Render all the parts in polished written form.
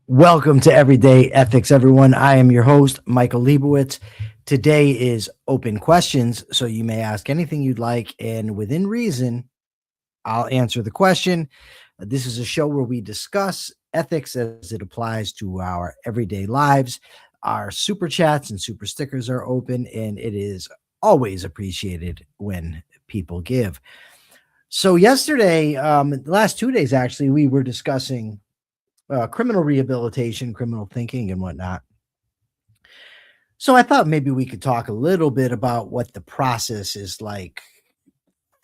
Welcome to Everyday Ethics, everyone. I am your host, Michael Liebowitz. Today is open questions, so you may ask anything you'd like, and within reason, I'll answer the question. This is a show where we discuss ethics as it applies to our everyday lives. Our super chats and super stickers are open, and it is always appreciated when people give. So, yesterday, the last 2 days, actually, we were discussing criminal rehabilitation, criminal thinking, and whatnot. So I thought maybe we could talk a little bit about what the process is like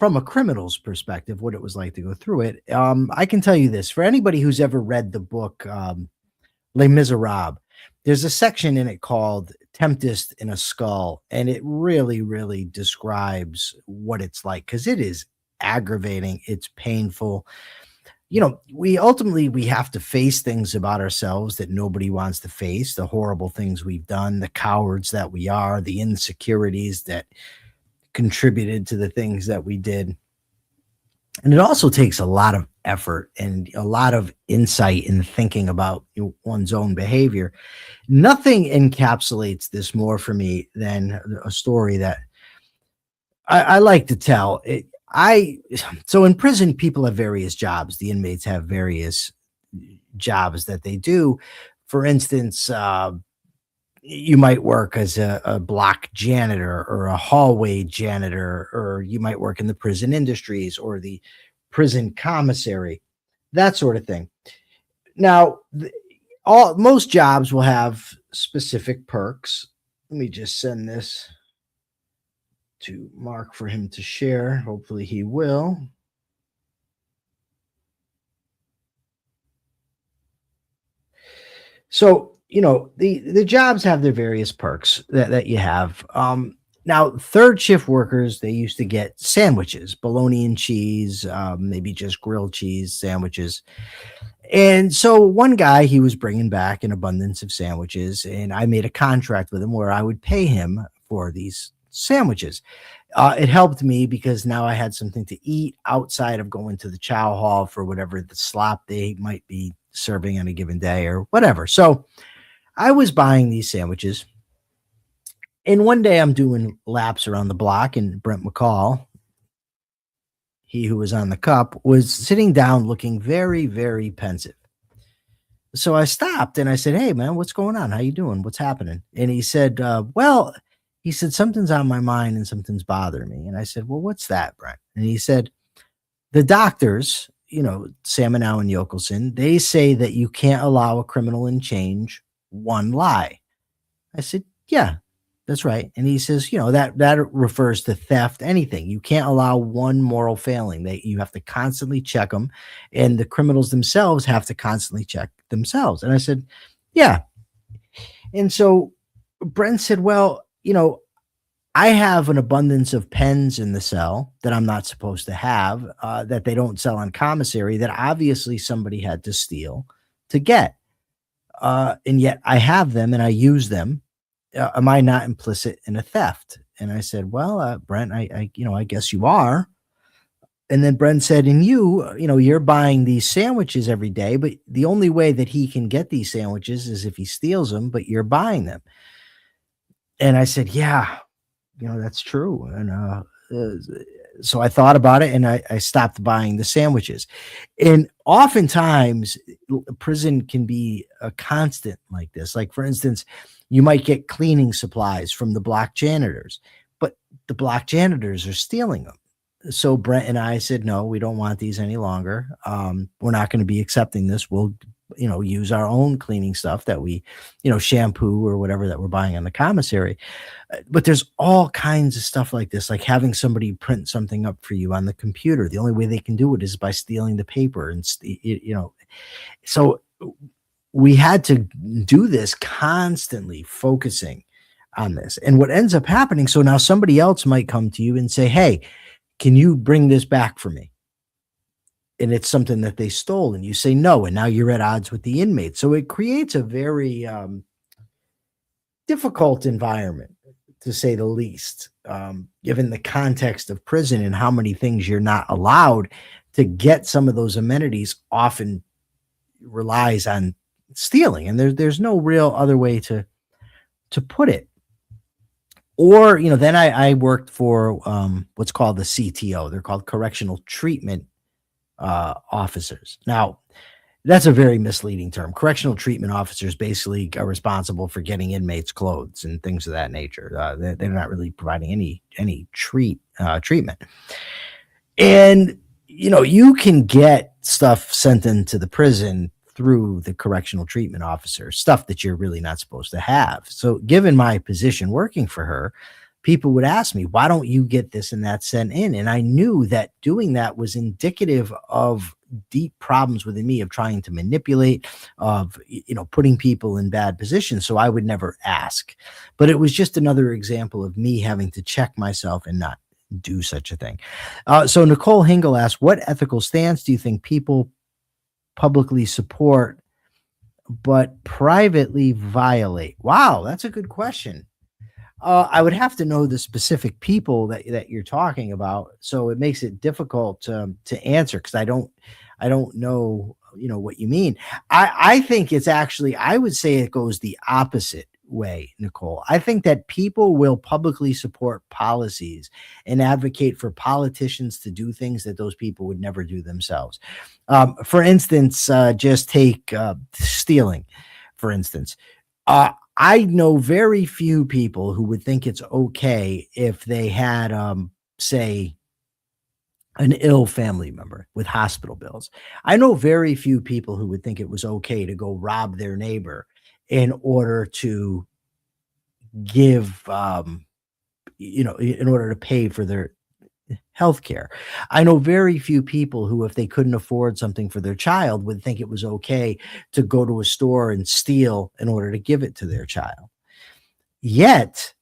from a criminal's perspective, what it was like to go through it. I can tell you this for anybody who's ever read the book Les Miserables, there's a section in it called Tempest in a Skull, and it really, really describes what it's like because it is aggravating, it's painful. We have to face things about ourselves that nobody wants to face, the horrible things we've done, the cowards that we are, the insecurities that contributed to the things that we did. And it also takes a lot of effort and a lot of insight in thinking about one's own behavior. Nothing encapsulates this more for me than a story that I like to tell. So in prison, people have various jobs. The inmates have various jobs that they do. For instance, you might work as a block janitor or a hallway janitor, or you might work in the prison industries or the prison commissary, that sort of thing. Now, most jobs will have specific perks. Let me just send this to Mark for him to share. Hopefully he will. So, the jobs have their various perks that you have. Now, third shift workers, they used to get sandwiches, bologna and cheese, maybe just grilled cheese sandwiches. And so one guy, he was bringing back an abundance of sandwiches, and I made a contract with him where I would pay him for these sandwiches. It helped me because now I had something to eat outside of going to the chow hall for whatever the slop they might be serving on a given day or whatever. So I was buying these sandwiches. And one day I'm doing laps around the block, and Brent McCall, he who was on the cup, was sitting down looking very, very pensive. So I stopped and I said, "Hey, man, what's going on? How you doing? What's happening?" And he said, he said, "Something's on my mind and something's bothering me." And I said, "Well, what's that, Brent?" And he said, "The doctors, Samenow and Yokelson, they say that you can't allow a criminal in change one lie." I said, "Yeah, that's right." And he says, that refers to theft, anything. You can't allow one moral failing. You have to constantly check them, and the criminals themselves have to constantly check themselves. And I said, "Yeah." And so Brent said, "Well, I have an abundance of pens in the cell that I'm not supposed to have, that they don't sell on commissary, that obviously somebody had to steal to get. And yet I have them and I use them. Am I not implicit in a theft?" And I said, "Well, Brent, I guess you are." And then Brent said, "And you're buying these sandwiches every day, but the only way that he can get these sandwiches is if he steals them, but you're buying them." And I said, "Yeah, that's true." And so I thought about it, and I stopped buying the sandwiches. And oftentimes, prison can be a constant like this. Like, for instance, you might get cleaning supplies from the block janitors, but the block janitors are stealing them. So Brent and I said, "No, we don't want these any longer. We're not going to be accepting this. We'll, use our own cleaning stuff that we, shampoo or whatever that we're buying on the commissary." But there's all kinds of stuff like this, like having somebody print something up for you on the computer. The only way they can do it is by stealing the paper. And, so we had to do this constantly focusing on this. And what ends up happening, so now somebody else might come to you and say, "Hey, can you bring this back for me?" And it's something that they stole, and you say no, and now you're at odds with the inmate. So it creates a very difficult environment, to say the least, given the context of prison and how many things you're not allowed to get. Some of those amenities often relies on stealing, and there's no real other way to put it. Or, then I worked for what's called the CTO. They're called correctional treatment officers. Now, that's a very misleading term. Correctional treatment officers basically are responsible for getting inmates clothes and things of that nature. They're not really providing any treatment. And you can get stuff sent into the prison through the correctional treatment officer, stuff that you're really not supposed to have. So, given my position working for her, people would ask me, "Why don't you get this and that sent in?" And I knew that doing that was indicative of deep problems within me of trying to manipulate, of putting people in bad positions. So I would never ask. But it was just another example of me having to check myself and not do such a thing. So Nicole Hingle asks, what ethical stance do you think people publicly support but privately violate? Wow, that's a good question. I would have to know the specific people that you're talking about, so it makes it difficult to answer because I don't know what you mean. I think it's actually, I would say it goes the opposite way, Nicole. I think that people will publicly support policies and advocate for politicians to do things that those people would never do themselves. For instance, just take stealing, for instance. I know very few people who would think it's okay if they had, say, an ill family member with hospital bills. I know very few people who would think it was okay to go rob their neighbor in order to give, in order to pay for their healthcare. I know very few people who, if they couldn't afford something for their child, would think it was okay to go to a store and steal in order to give it to their child. Yet,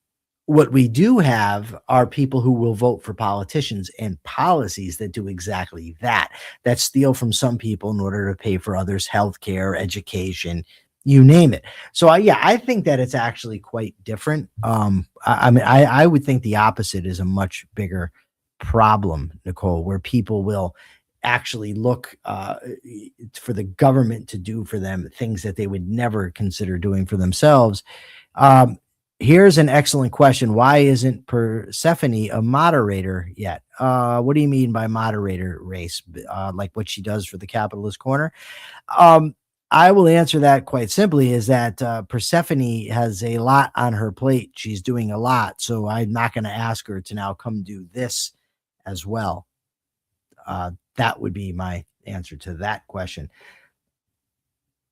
what we do have are people who will vote for politicians and policies that do exactly that, that steal from some people in order to pay for others' health care, education, you name it. So, I think that it's actually quite different. I mean, I would think the opposite is a much bigger problem, Nicole, where people will actually look for the government to do for them things that they would never consider doing for themselves. Um, Here's an excellent question. Why isn't Persephone a moderator yet? What do you mean by moderator race? Like what she does for the Capitalist Corner? Um, I will answer that quite simply is that Persephone has a lot on her plate. She's doing a lot. So I'm not going to ask her to now come do this as well. That would be my answer to that question.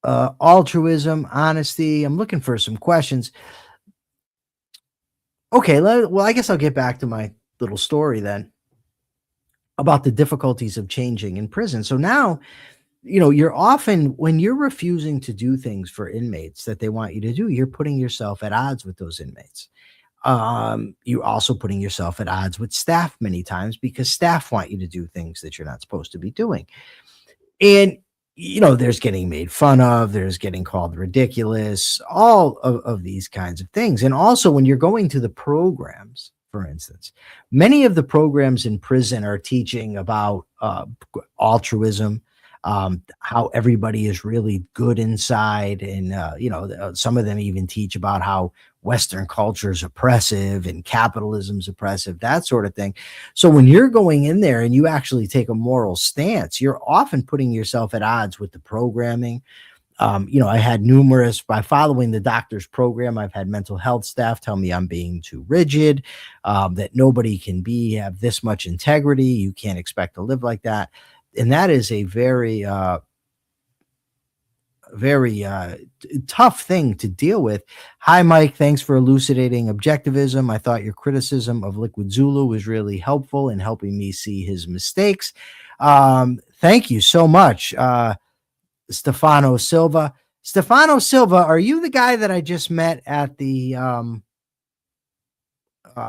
Altruism, honesty. I'm looking for some questions. Okay, well, I guess I'll get back to my little story then about the difficulties of changing in prison. So now, you're often, when you're refusing to do things for inmates that they want you to do, you're putting yourself at odds with those inmates. You're also putting yourself at odds with staff many times because staff want you to do things that you're not supposed to be doing. And, there's getting made fun of, there's getting called ridiculous, all of these kinds of things. And also, when you're going to the programs, for instance, many of the programs in prison are teaching about altruism, how everybody is really good inside. And, some of them even teach about how Western culture is oppressive and capitalism is oppressive, that sort of thing. So when you're going in there and you actually take a moral stance, you're often putting yourself at odds with the programming. I had by following the doctor's program, I've had mental health staff tell me I'm being too rigid, that nobody can have this much integrity. You can't expect to live like that. And that is a very, very tough thing to deal with. Hi, Mike. Thanks for elucidating objectivism. I thought your criticism of Liquid Zulu was really helpful in helping me see his mistakes. Thank you so much, Stefano Silva. Stefano Silva, are you the guy that I just met at the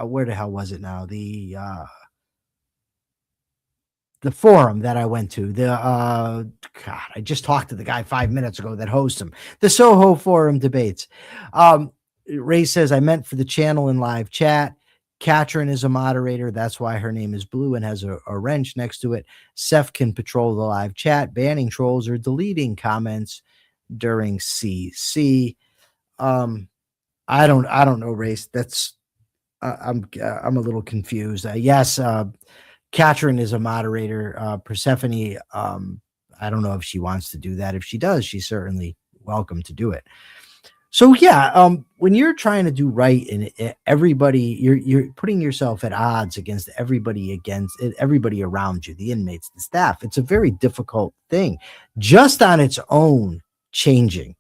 where the hell was it now? The forum that I went to, God, I just talked to the guy 5 minutes ago that hosts them, the Soho Forum debates. Ray says, I meant for the channel in live chat. Katrin is a moderator. That's why her name is blue and has a wrench next to it. Seth can patrol the live chat, banning trolls or deleting comments during CC. Um, I don't know race. That's I'm a little confused. Yes, Katrin is a moderator. Persephone, I don't know if she wants to do that. If she does, she's certainly welcome to do it. So yeah, when you're trying to do right and everybody, you're putting yourself at odds against everybody, against everybody around you, the inmates, the staff. It's a very difficult thing, just on its own. Changing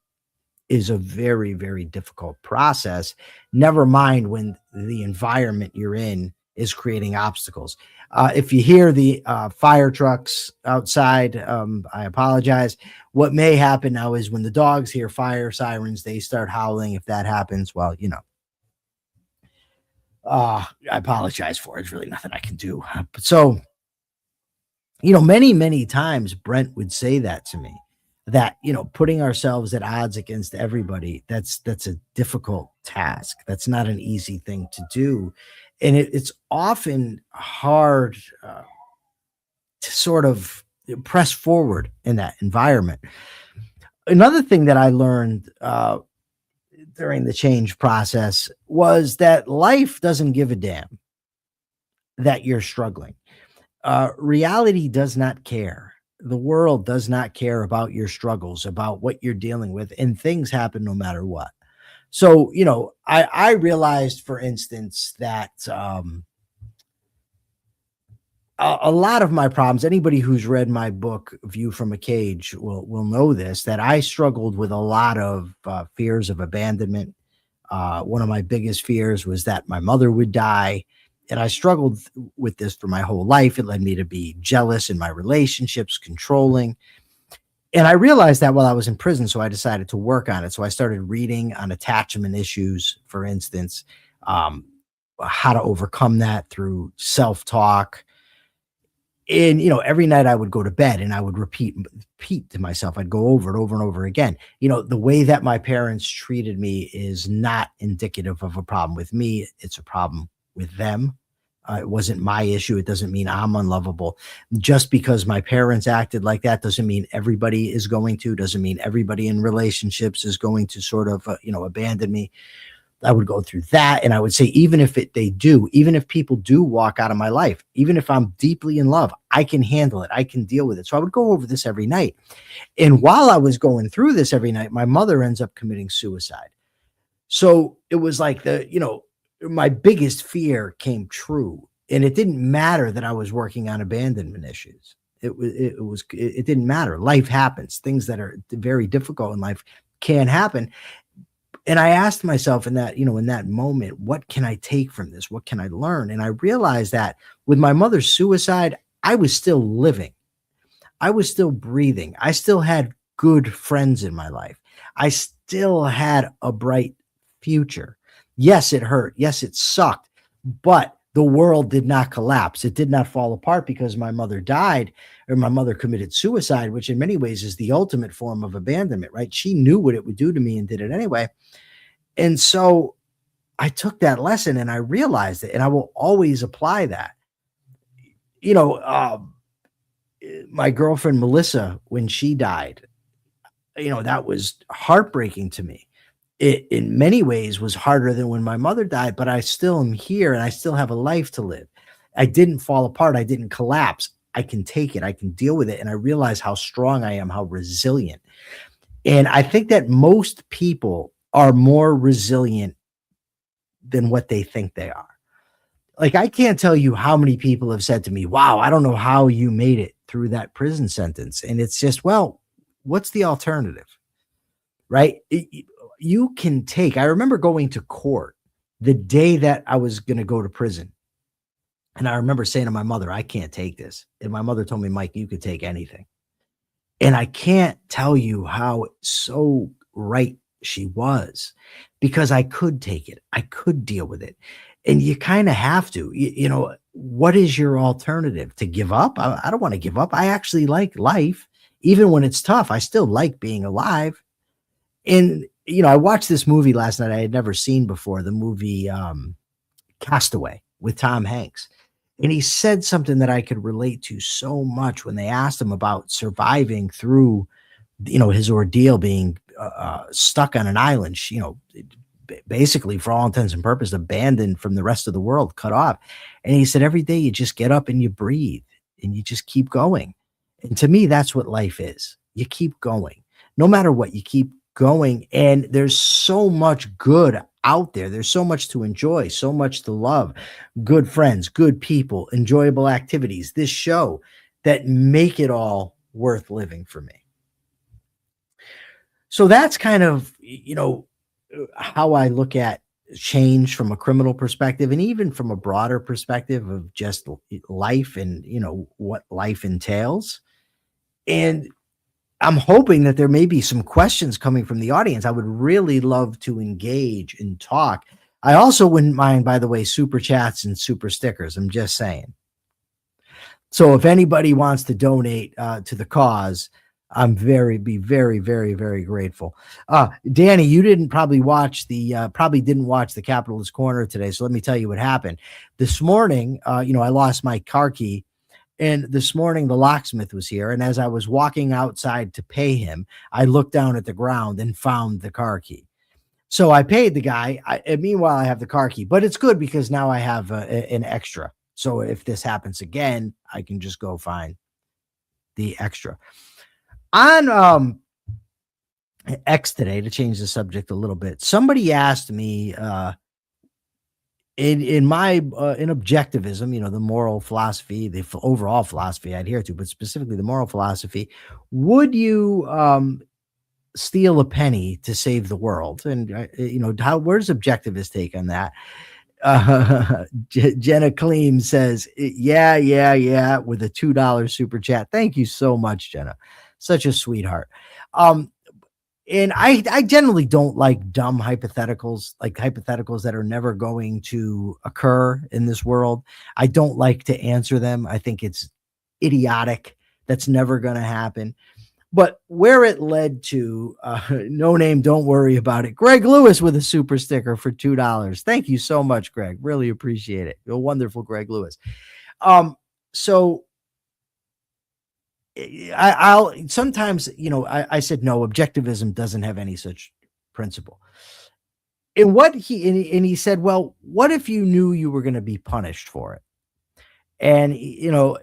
is a very, very difficult process. Never mind when the environment you're in is creating obstacles. If you hear the fire trucks outside, I apologize. What may happen now is when the dogs hear fire sirens, they start howling. If that happens, well, I apologize for it. It's really nothing I can do. So, many, many times Brent would say that to me, that, putting ourselves at odds against everybody, that's a difficult task. That's not an easy thing to do. And it's often hard to sort of press forward in that environment. Another thing that I learned during the change process was that life doesn't give a damn that you're struggling. Reality does not care. The world does not care about your struggles, about what you're dealing with, and things happen no matter what. So, I realized, for instance, that a lot of my problems, anybody who's read my book, View from a Cage, will know this, that I struggled with a lot of fears of abandonment. One of my biggest fears was that my mother would die. And I struggled with this for my whole life. It led me to be jealous in my relationships, controlling. And I realized that while I was in prison. So I decided to work on it. So I started reading on attachment issues, for instance, um, how to overcome that through self talk. And, every night I would go to bed and I would repeat to myself, I'd go over it over and over again. The way that my parents treated me is not indicative of a problem with me. It's a problem with them. It wasn't my issue. It doesn't mean I'm unlovable. Just because my parents acted like that doesn't mean everybody is going to, doesn't mean everybody in relationships is going to sort of, abandon me. I would go through that. And I would say, even if even if people do walk out of my life, even if I'm deeply in love, I can handle it. I can deal with it. So I would go over this every night. And while I was going through this every night, my mother ends up committing suicide. So it was like my biggest fear came true. And it didn't matter that I was working on abandonment issues. It didn't matter. Life happens. Things that are very difficult in life can happen. And I asked myself in that moment, what can I take from this? What can I learn? And I realized that with my mother's suicide, I was still living. I was still breathing. I still had good friends in my life. I still had a bright future. Yes, it hurt. Yes, it sucked, but the world did not collapse. It did not fall apart because my mother died or my mother committed suicide, which in many ways is the ultimate form of abandonment, right? She knew what it would do to me and did it anyway. And so I took that lesson and I realized it, and I will always apply that. You know, uh, my girlfriend Melissa, when she died, that was heartbreaking to me. It in many ways was harder than when my mother died, but I still am here and I still have a life to live. I didn't fall apart. I didn't collapse. I can take it. I can deal with it. And I realize how strong I am, how resilient. And I think that most people are more resilient than what they think they are. Like, I can't tell you how many people have said to me, wow, I don't know how you made it through that prison sentence. And it's just, well, what's the alternative? Right? You can take, I remember going to court the day that I was going to go to prison. And I remember saying to my mother, I can't take this. And my mother told me, Mike, you could take anything. And I can't tell you how so right she was, because I could take it. I could deal with it. And you kind of have to, what is your alternative? To give up? I don't want to give up. I actually like life. Even when it's tough, I still like being alive. And, I watched this movie last night I had never seen before, the movie Castaway with Tom Hanks. And he said something that I could relate to so much when they asked him about surviving through his ordeal being stuck on an island, basically for all intents and purposes, abandoned from the rest of the world, cut off. And he said, every day you just get up and you breathe and you just keep going. And to me, that's what life is. You keep going. No matter what, you keep going. And there's so much good out there. There's so much to enjoy, so much to love, good friends, good people, enjoyable activities, this show that make it all worth living for me. So that's kind of, how I look at change from a criminal perspective and even from a broader perspective of just life and, what life entails. And I'm hoping that there may be some questions coming from the audience. I would really love to engage and talk. I also wouldn't mind, by the way, super chats and super stickers. I'm just saying. So if anybody wants to donate to the cause, be very, very, very grateful. Danny, you probably didn't watch the Capitalist Corner today. So let me tell you what happened this morning. I lost my car key, and this morning the locksmith was here. And as I was walking outside to pay him, I looked down at the ground and found the car key. So I paid the guy. And meanwhile, I have the car key, but it's good because now I have an extra. So if this happens again, I can just go find the extra. On X today, to change the subject a little bit, somebody asked me in objectivism, the moral philosophy, the overall philosophy I adhere to, but specifically the moral philosophy, would you steal a penny to save the world? And where's objectivist take on that? Jenna Cleem says, yeah, with a $2 super chat. Thank you so much, Jenna. Such a sweetheart. And I generally don't like dumb hypotheticals, like hypotheticals that are never going to occur in this world. I don't like to answer them. I think it's idiotic. That's never going to happen. But where it led to, no name, don't worry about it. Greg Lewis with a super sticker for $2. Thank you so much, Greg. Really appreciate it. You're wonderful, Greg Lewis. So I'll sometimes, I said, no, objectivism doesn't have any such principle. And he said, well, what if you knew you were going to be punished for it? And,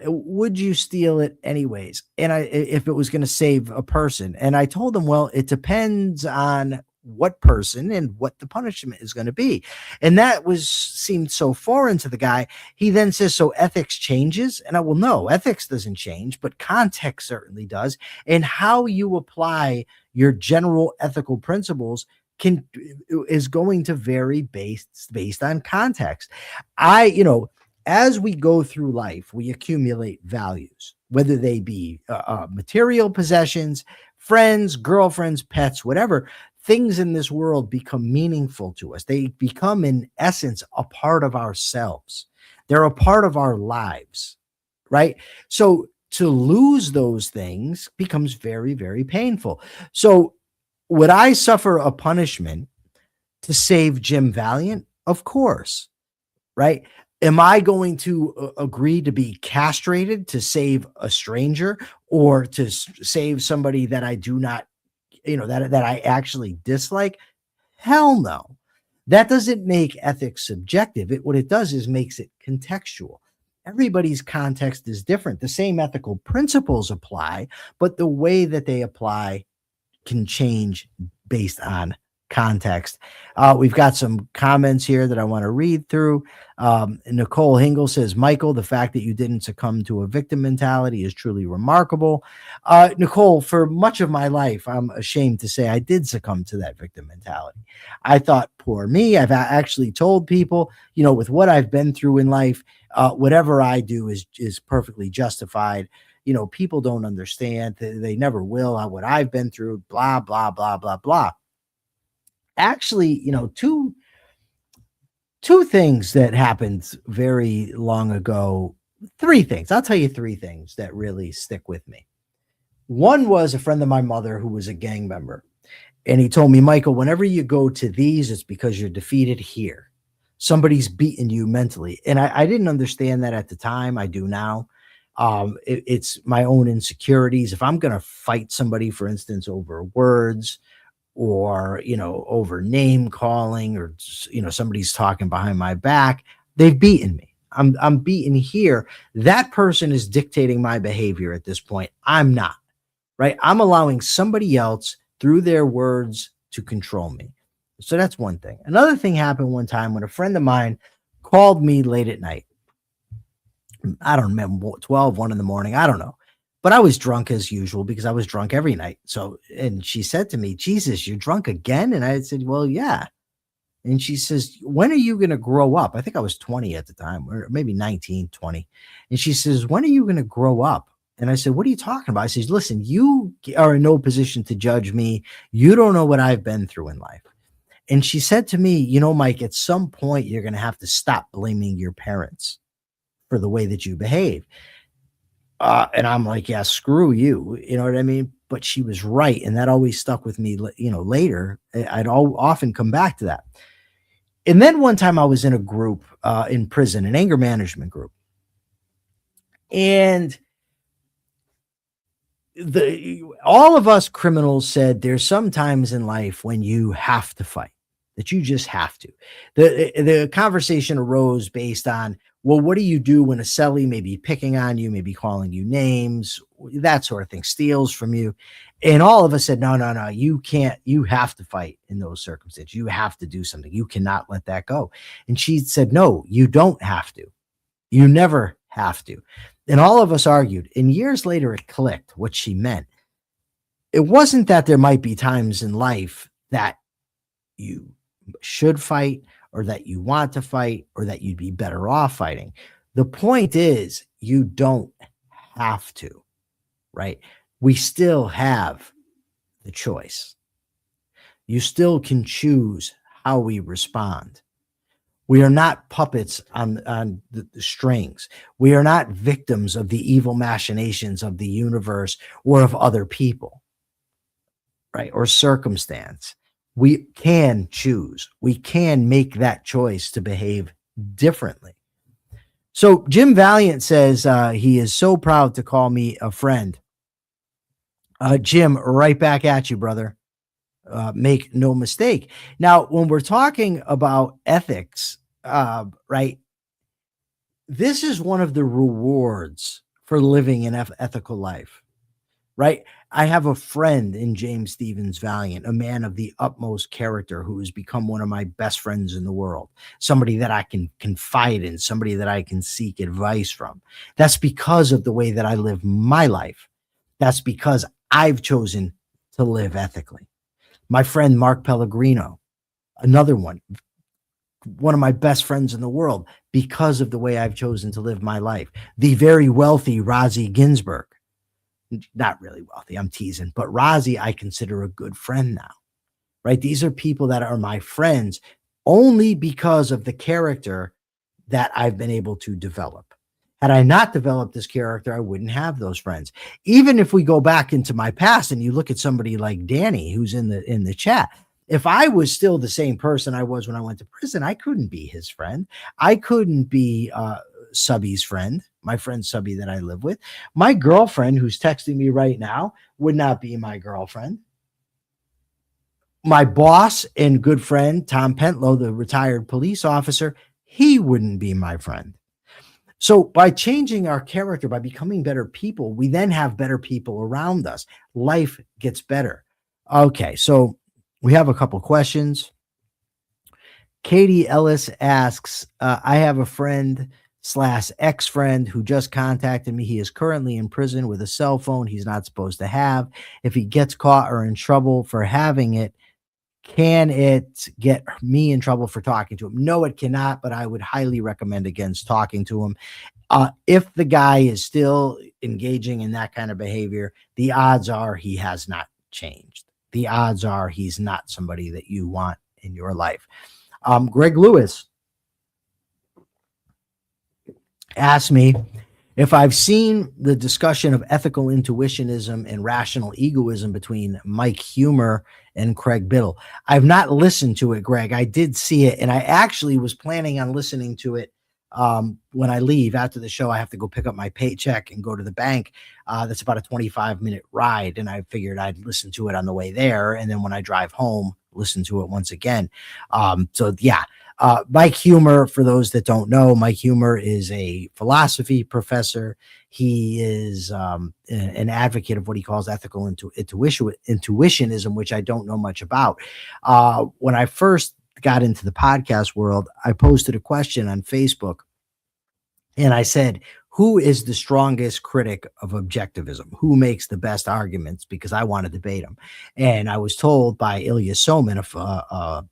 would you steal it anyways? And if it was going to save a person? And I told him, well, it depends on what person and what the punishment is going to be. And that seemed so foreign to the guy. He then says, so ethics changes? And no, ethics doesn't change, but context certainly does. And how you apply your general ethical principles is going to vary based on context. As we go through life, we accumulate values, whether they be material possessions, friends, girlfriends, pets, whatever. Things in this world become meaningful to us. They become, in essence, a part of ourselves. They're a part of our lives, right? So to lose those things becomes very, very painful. So would I suffer a punishment to save Jim Valiant? Of course, right? Am I going to agree to be castrated to save a stranger or to save somebody that I do not, that I actually dislike? Hell no. That doesn't make ethics subjective. What it does is makes it contextual. Everybody's context is different. The same ethical principles apply, but the way that they apply can change based on context. We've got some comments here that I want to read through. Nicole Hingle says, Michael, the fact that you didn't succumb to a victim mentality is truly remarkable. Nicole, for much of my life, I'm ashamed to say I did succumb to that victim mentality. I thought, poor me. I've actually told people, with what I've been through in life, whatever I do is perfectly justified. People don't understand. They never will. What I've been through, blah, blah, blah, blah, blah. Actually, two things that happened very long ago, three things. I'll tell you three things that really stick with me. One was a friend of my mother who was a gang member. And he told me, Michael, whenever you go to these, it's because you're defeated here. Somebody's beating you mentally. And I didn't understand that at the time. I do now. It's my own insecurities. If I'm going to fight somebody, for instance, over words, or over name calling, or somebody's talking behind my back, they've beaten me. I'm beaten here. That person is dictating my behavior at this point. I'm not, right? I'm allowing somebody else through their words to control me. So that's one thing. Another thing happened one time when a friend of mine called me late at night. I don't remember, 12, 1 in the morning. I don't know. But I was drunk as usual because I was drunk every night. So, and she said to me, Jesus, you're drunk again? And I said, well, yeah. And she says, when are you going to grow up? I think I was 20 at the time, or maybe 19, 20. And she says, when are you going to grow up? And I said, what are you talking about? I said, listen, you are in no position to judge me. You don't know what I've been through in life. And she said to me, Mike, at some point, you're going to have to stop blaming your parents for the way that you behave. And I'm like, yeah, screw you. You know what I mean? But she was right. And that always stuck with me, later. I'd often come back to that. And then one time I was in a group in prison, an anger management group. And all of us criminals said there's some times in life when you have to fight, that you just have to. The conversation arose based on, well, what do you do when a cellie may be picking on you, maybe calling you names, that sort of thing, steals from you? And all of us said, no, you can't, you have to fight in those circumstances. You have to do something. You cannot let that go. And she said, no, you don't have to. You never have to. And all of us argued. And years later, it clicked what she meant. It wasn't that there might be times in life that you should fight, or that you want to fight, or that you'd be better off fighting. The point is, you don't have to, right? We still have the choice. You still can choose how we respond. We are not puppets on the strings. We are not victims of the evil machinations of the universe or of other people, right? Or circumstance. We can choose. We can make that choice to behave differently. So Jim Valiant says he is so proud to call me a friend. Jim, right back at you, brother. Make no mistake. Now, when we're talking about ethics, right, this is one of the rewards for living an ethical life, right? I have a friend in James Stevens Valiant, a man of the utmost character who has become one of my best friends in the world, somebody that I can confide in, somebody that I can seek advice from. That's because of the way that I live my life. That's because I've chosen to live ethically. My friend Mark Pellegrino, another one of my best friends in the world, because of the way I've chosen to live my life. The very wealthy Rozzy Ginsburg, not really wealthy, I'm teasing, but Rozzy I consider a good friend now, right? These are people that are my friends only because of the character that I've been able to develop. Had I not developed this character, I wouldn't have those friends. Even if we go back into my past and you look at somebody like Danny, who's in the chat, if I was still the same person I was when I went to prison, I couldn't be his friend. I couldn't be Subby's friend, my friend Subby that I live with. My girlfriend, who's texting me right now, would not be my girlfriend. My boss and good friend, Tom Pentlow, the retired police officer, he wouldn't be my friend. So by changing our character, by becoming better people, we then have better people around us. Life gets better. Okay, so we have a couple questions. Katie Ellis asks, I have a friend / ex-friend who just contacted me. He is currently in prison with a cell phone he's not supposed to have. If he gets caught or in trouble for having it, can it get me in trouble for talking to him? No, it cannot, but I would highly recommend against talking to him. If the guy is still engaging in that kind of behavior, the odds are he has not changed. The odds are he's not somebody that you want in your life. Greg Lewis asked me if I've seen the discussion of ethical intuitionism and rational egoism between Mike Humer and Craig Biddle. I've not listened to it, Greg. I did see it, and I actually was planning on listening to it When I leave after the show, I have to go pick up my paycheck and go to the bank. That's about a 25-minute ride. And I figured I'd listen to it on the way there. And then when I drive home, listen to it once again. So, yeah. Mike Humer, for those that don't know, Mike Humer is a philosophy professor. He is an advocate of what he calls ethical intuitionism, which I don't know much about. When I first got into the podcast world, I posted a question on Facebook and I said, who is the strongest critic of objectivism? Who makes the best arguments? Because I want to debate them. And I was told by Ilya Soman, a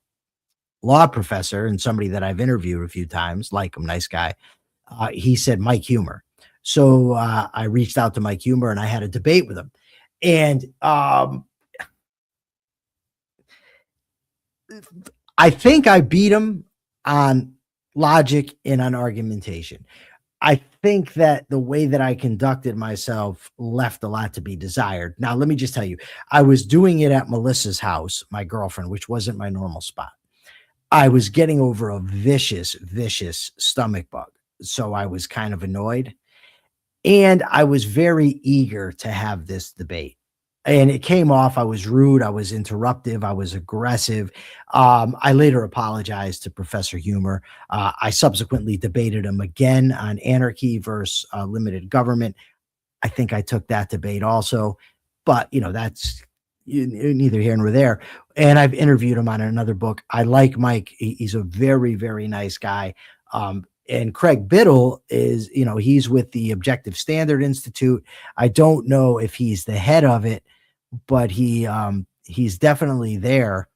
law professor and somebody that I've interviewed a few times, like him, nice guy. He said Mike Humer. So I reached out to Mike Humer and I had a debate with him. And I think I beat him on logic and on argumentation. I think that the way that I conducted myself left a lot to be desired. Now, let me just tell you, I was doing it at Melissa's house, my girlfriend, which wasn't my normal spot. I was getting over a vicious stomach bug. So I was kind of annoyed. And I was very eager to have this debate. And it came off. I was rude. I was interruptive. I was aggressive. I later apologized to Professor Humer. I subsequently debated him again on anarchy versus limited government. I think I took that debate also, but that's neither here nor there. And I've interviewed him on another book. I like Mike. He's a very, very nice guy. And Craig Biddle is, he's with the Objective Standard Institute. I don't know if he's the head of it, but he's definitely there.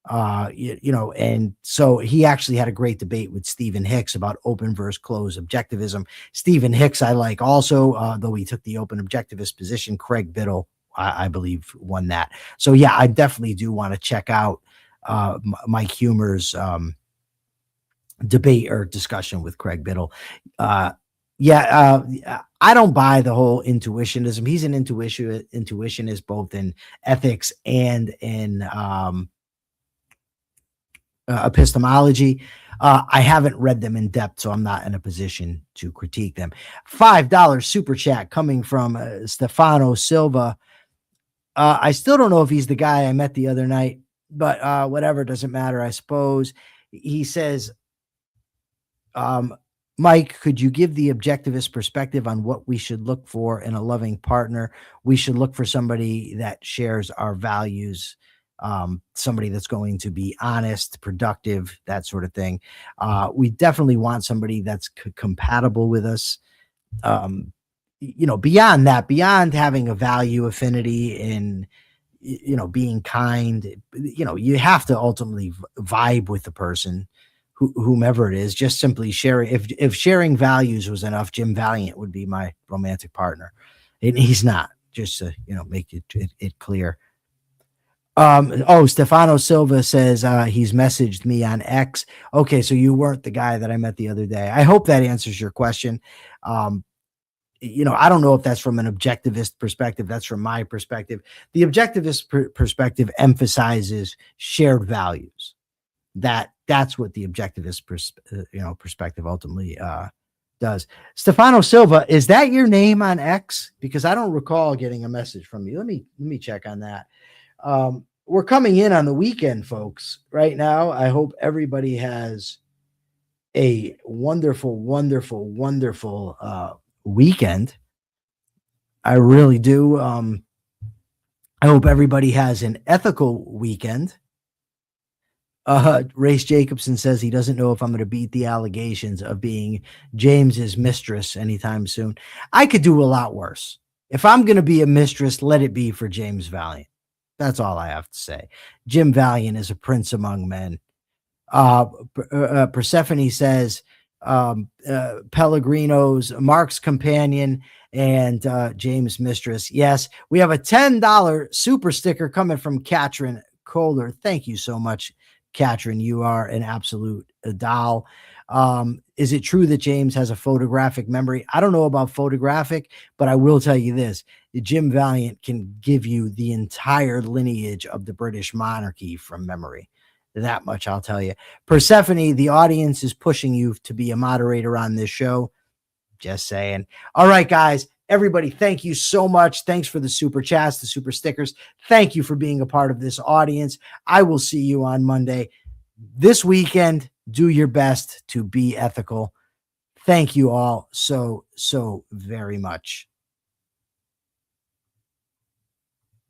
And so he actually had a great debate with Stephen Hicks about open versus closed objectivism. Stephen Hicks, I like also, though he took the open objectivist position. Craig Biddle, I believe, won that. So yeah, I definitely do want to check out Mike Humer's debate or discussion with Craig Biddle. I don't buy the whole intuitionism. He's an intuitionist both in ethics and in epistemology. I haven't read them in depth, so I'm not in a position to critique them. $5 super chat coming from Stefano Silva. I still don't know if he's the guy I met the other night, but whatever, doesn't matter, I suppose. He says, Mike, could you give the objectivist perspective on what we should look for in a loving partner? We should look for somebody that shares our values, somebody that's going to be honest, productive, that sort of thing. We definitely want somebody that's compatible with us. Beyond that, beyond having a value affinity and, being kind, you have to ultimately vibe with the person, whomever it is. Just simply sharing. If sharing values was enough, Jim Valiant would be my romantic partner, and he's not. Just to make it clear. Stefano Silva says he's messaged me on X. Okay, so you weren't the guy that I met the other day. I hope that answers your question. I don't know if that's from an objectivist perspective. That's from my perspective. The objectivist perspective emphasizes shared values. That's what the objectivist perspective ultimately does. Stefano Silva, is that your name on X? Because I don't recall getting a message from you. Let me check on that. We're coming in on the weekend, folks, right now. I hope everybody has a wonderful, wonderful, wonderful weekend. I really do. I hope everybody has an ethical weekend. Race Jacobson says he doesn't know if I'm going to beat the allegations of being James's mistress anytime soon. I could do a lot worse. If I'm going to be a mistress, let it be for James Valiant. That's all I have to say. Jim Valiant is a prince among men. Persephone says Pellegrino's Mark's companion and James' mistress. Yes, we have a $10 super sticker coming from Katrin Kohler. Thank you so much, Katrin. You are an absolute doll. Is it true that James has a photographic memory? I don't know about photographic, but I will tell you this. Jim Valiant can give you the entire lineage of the British monarchy from memory. That much I'll tell you. Persephone, the audience is pushing you to be a moderator on this show. Just saying. All right, guys. Everybody, thank you so much. Thanks for the super chats, the super stickers. Thank you for being a part of this audience. I will see you on Monday. This weekend, do your best to be ethical. Thank you all so very much.